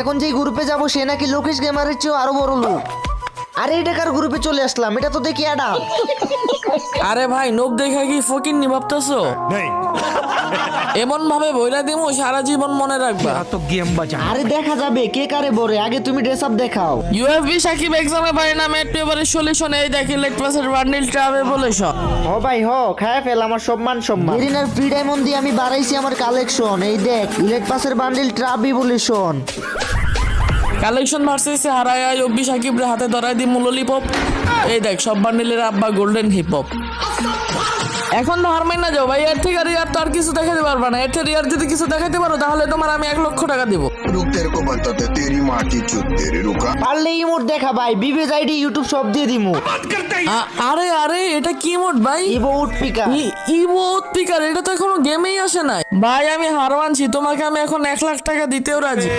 এখন যে গ্রুপে যাব সে নাকি লোকেশ গেমারের চেয়েও আরো বড় লোক। আরে এটা কার গ্রুপে চলে আসলাম? এটা তো দেখি অ্যাডাম। আরে ভাই নোব দেখা কি ফকির নি ভাবতেছো? এমন ভাবে বইলা দিমু সারা জীবন মনে রাখবা। तो गेम बजा আরে দেখা যাবে কে কারে বরে, আগে তুমি ড্রেস আপ দেখাও। ইউএফবি সাকিব এক্সামে পারে না ম্যাট পেপারের সলিউশন এই দেখি লেট পাসের বান্ডিল ট্রাভেল বলেশন। হ ভাই হ, খায় ফেল আমার সম্মান। গেরিনার ফ্রি ডায়মন্ড দিয়ে আমি বাড়াইছি আমার কালেকশন। এই দেখ ইলেট পাসের বান্ডিল ট্রাবি বলে শোন। কালেকশন ভার্সেসে হারায় ইউএফবি সাকিব রে হাতে ধরাই দি ললিপপ। এই দেখ সব বান্ডিলের আব্বা গোল্ডেন হিপ হপ। এখন তো হার মাইনা যাও ভাই, এর থেকে রিয়ার তো আর কিছু দেখাতে পারবা না। এর থেকে রিয়ার যদি কিছু দেখাতে পারো তাহলে তোমার আমি 1 লক্ষ টাকা দিব। रुक तेरे को बताते तेरी माँ की चुत तेरे रुका। পারলে ইমোট দেখা ভাই, বিবেজ আইডি ইউটিউব সব দিয়ে দিমু। আরে আরে এটা কি মোড ভাই? Emote Pika. ইমোট পিকার এটা তো এখনো গেমেই আসে নাই ভাই। আমি হার মানছি, তোমাকে আমি এখন 1 লাখ টাকা দিতেও রাজি।